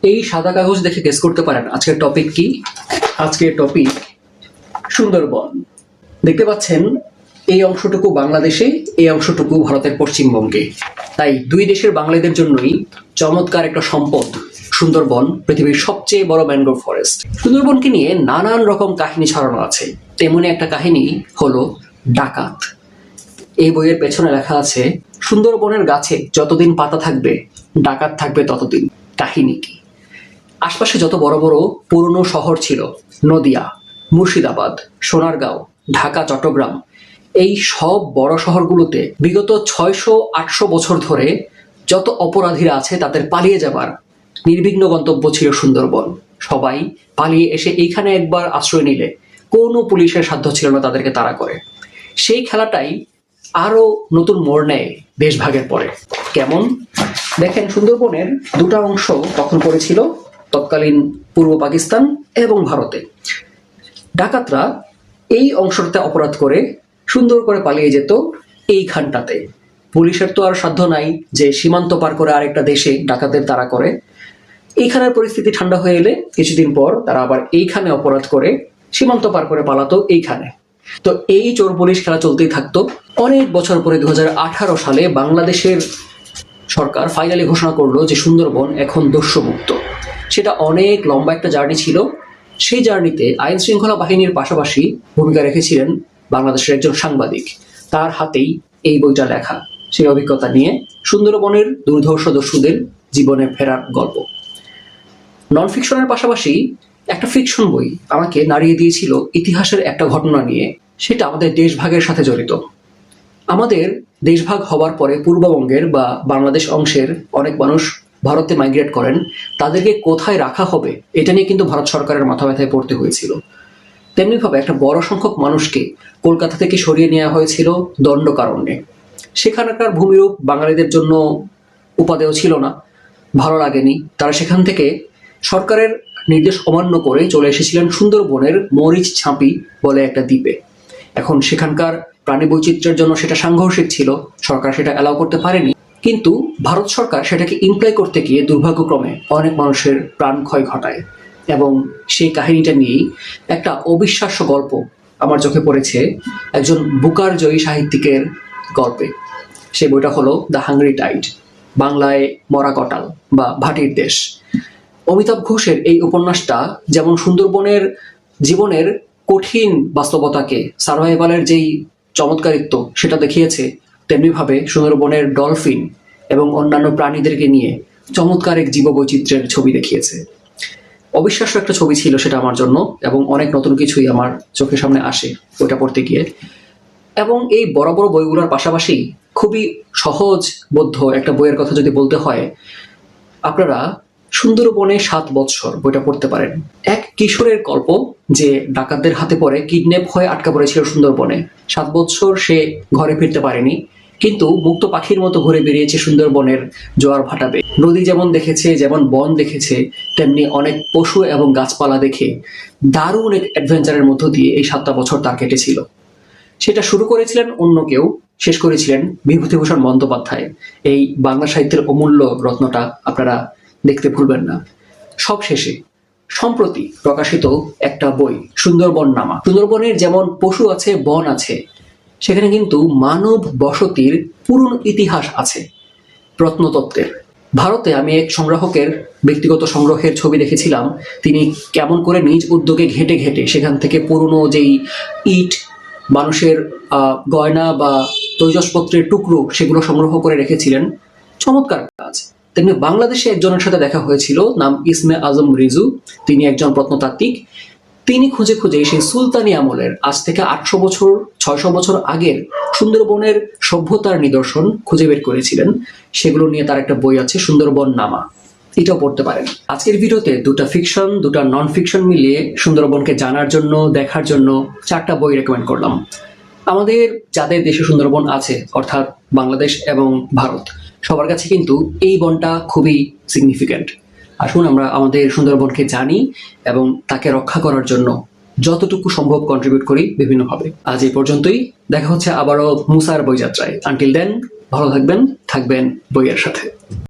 এই সাদা কাগজ দেখে গেস করতে পারেন আজকের টপিক কি। আজকের টপিক সুন্দরবন। দেখতে পাচ্ছেন এই অংশটুকু বাংলাদেশে, এই অংশটুকু ভারতের পশ্চিমবঙ্গে। তাই দুই দেশের বাঙালিদের জন্যই চমৎকার একটা সম্পদ সুন্দরবন, পৃথিবীর সবচেয়ে বড় ম্যানগ্রোভ ফরেস্ট। সুন্দরবনকে নিয়ে নানান রকম কাহিনী ছড়ানো আছে। তেমনি একটা কাহিনী হলো ডাকাত। এই বইয়ের পেছনে লেখা আছে, সুন্দরবনের গাছে যতদিন পাতা থাকবে ডাকাত থাকবে ততদিন। কাহিনী কি? আশপাশে যত বড় বড় পুরনো শহর ছিল, নদিয়া, মুর্শিদাবাদ, সোনারগাঁও, ঢাকা, চট্টগ্রাম, এই সব বড় শহরগুলোতে বিগত 600-800 বছর ধরে যত অপরাধীরা আছে তাদের পালিয়ে যাবার নির্বিঘ্ন গন্তব্য ছিল সুন্দরবন। সবাই পালিয়ে এসে এইখানে একবার আশ্রয় নিলে কোনো পুলিশের সাধ্য ছিল না তাদেরকে তাড়া করে। সেই খেলাটাই আরো নতুন মোড় নেয় দেশভাগের পরে। কেমন দেখেন, সুন্দরবনের দুটা অংশ তখন পড়েছিল তৎকালীন পূর্ব পাকিস্তান এবং ভারতে। ডাকাতরা এই অংশটাতে অপরাধ করে সুন্দর করে পালিয়ে যেত এইখানটাতে। পুলিশের তো আর সাধ্য নাই যে সীমান্ত পার করে আরেকটা দেশে ডাকাতের তাড়া করে। এইখানের পরিস্থিতি ঠান্ডা হয়ে এলে কিছুদিন পর তারা আবার এইখানে অপরাধ করে সীমান্ত পার করে পালাতো এইখানে। তো এই চোর পুলিশ খেলা চলতেই থাকতো। অনেক বছর পরে 2018 সালে বাংলাদেশের সরকার ফাইনালি ঘোষণা করলো যে সুন্দরবন এখন দস্যুমুক্ত। সেটা অনেক লম্বা একটা জার্নি ছিল। সেই জার্নিতে আইন শৃঙ্খলা বাহিনীর পাশাপাশি ভূমিকা রেখেছিলেন বাংলাদেশের একজন সাংবাদিক। তার হাতেই এই বইটা লেখা। সেই অভিজ্ঞতা নিয়ে সুন্দরবনের দুর্ধর্ষ দস্যুদের জীবনে ফেরার গল্প। নন ফিকশনের পাশাপাশি একটা ফিকশন বই আমাকে নাড়িয়ে দিয়েছিল ইতিহাসের একটা ঘটনা নিয়ে। সেটা আমাদের দেশভাগের সাথে জড়িত। আমাদের দেশভাগ হবার পরে পূর্ববঙ্গের বা বাংলাদেশ অংশের অনেক মানুষ ভারতে মাইগ্রেট করেন। তাদেরকে কোথায় রাখা হবে এটা নিয়ে কিন্তু ভারত সরকারের মাথা ব্যথায় পড়তে হয়েছিল। তেমনিভাবে একটা বড় সংখ্যক মানুষকে কলকাতা থেকে সরিয়ে নেওয়া হয়েছিল দণ্ডকারণ্যে। সেখানকার ভূমিরূপ বাঙালিদের জন্য উপাদেয় ছিল না, ভালো লাগেনি। তারা সেখান থেকে সরকারের নির্দেশ অমান্য করে চলে এসেছিলেন সুন্দরবনের মরিচ ছাঁপি বলে একটা দ্বীপে। এখন সেখানকার প্রাণী বৈচিত্র্যের জন্য সেটা সাংঘর্ষিক ছিল, সরকার সেটা অ্যালাউ করতে পারেনি। কিন্তু ভারত সরকার সেটাকে ইমপ্লাই করতে গিয়ে দুর্ভাগ্যক্রমে অনেক মানুষের প্রাণ ক্ষয় ঘটায়। এবং সেই কাহিনীটা নিয়েই একটা অবিশ্বাস্য গল্প আমার চোখে পড়েছে একজন বুকার জয়ী সাহিত্যিকের গল্পে। সেই বইটা হলো দ্য হাংরি টাইড, বাংলায় মরা কটাল বা ভাটির দেশ। অমিতাভ ঘোষের এই উপন্যাসটা যেমন সুন্দরবনের জীবনের কঠিন বাস্তবতাকে, সার্ভাইভালের যেই চমৎকারিত্ব সেটা দেখিয়েছে, তেমনিভাবে সুন্দরবনের ডলফিন এবং অন্যান্য প্রাণীদেরকে নিয়ে চমৎকার এক জীববৈচিত্র্যের ছবি দেখিয়েছে। অবিশ্বাস্য একটা ছবি ছিল সেটা আমার জন্য, এবং অনেক নতুন কিছুই আমার চোখের সামনে আসে ওইটা পড়তে গিয়ে। এবং এই বড় বড় বইগুলোর পাশাপাশি খুবই সহজবোধ্য একটা বইয়ের কথা যদি বলতে হয়, আপনারা সুন্দরবনে 7 বৎসর বইটা পড়তে পারেন। এক কিশোরের গল্প যে ডাকাতদের হাতে পড়ে কিডন্যাপ হয়ে আটকা পড়েছিল সুন্দরবনে। 7 বৎসর সে ঘরে ফিরতে পারেনি, কিন্তু মুক্ত পাখির মতো ঘুরে বেরিয়েছে সুন্দরবনের জোয়ার ভাটাবে। নদী যেমন দেখেছে, যেমন বন দেখেছে, তেমনি অনেক পশু এবং গাছপালা দেখে দারুণ এক অ্যাডভেঞ্চারের মধ্য দিয়ে এই 7টা বছর তার কেটেছিল। সেটা শুরু করেছিলেন অন্য কেউ, শেষ করেছিলেন বিভূতিভূষণ বন্দ্যোপাধ্যায়। এই বাংলা সাহিত্যের অমূল্য রত্নটা আপনারা দেখতে ভুলবেন না। সব শেষে সম্প্রতি প্রকাশিত একটা বই সুন্দরবন নামা। সুন্দরবনের যেমন পশু আছে, বন আছে, সেখানে কিন্তু মানব বসতির পুরনো ইতিহাস আছে প্রত্নতত্ত্বের। ভারতে আমি এক সংগ্রাহকের ব্যক্তিগত সংগ্রহের ছবি দেখেছিলাম। তিনি কেমন করে নিজ উদ্যোগে ঘেটে ঘেটে সেখান থেকে পুরনো যেই ইট, মানুষের গয়না বা তৈজসপত্রের টুকরো সেগুলো সংগ্রহ করে রেখেছিলেন। চমৎকার কাজ। তেমনি বাংলাদেশে একজনের সাথে দেখা হয়েছিল, নাম ইসমে আজম রিজু। তিনি একজন প্রত্নতাত্ত্বিক। তিনি খুঁজে খুঁজে সেই সুলতানি আমলের আজ থেকে 800 বছর 600 বছর আগের সুন্দরবনের সভ্যতার নিদর্শন খুঁজে বের করেছিলেন। সেগুলো নিয়ে তার একটা বই আছে, সুন্দরবন নামা। এটাও পড়তে পারেন। আজকের ভিডিওতে দুটা ফিকশন দুটা নন ফিকশন মিলিয়ে সুন্দরবনকে জানার জন্য, দেখার জন্য 4টা বই রেকমেন্ড করলাম। আমাদের যাদের দেশে সুন্দরবন আছে, অর্থাৎ বাংলাদেশ এবং ভারত, সবার কাছে কিন্তু এই বনটা খুবই সিগনিফিক্যান্ট। আসুন আমরা আমাদের সুন্দরবনকে জানি এবং তাকে রক্ষা করার জন্য যতটুকু সম্ভব কন্ট্রিবিউট করি বিভিন্নভাবে। আজ এই পর্যন্তই। দেখা হচ্ছে আবারও মুসার বইযাত্রায়। আনটিল দেন, ভালো থাকবেন বইয়ের সাথে।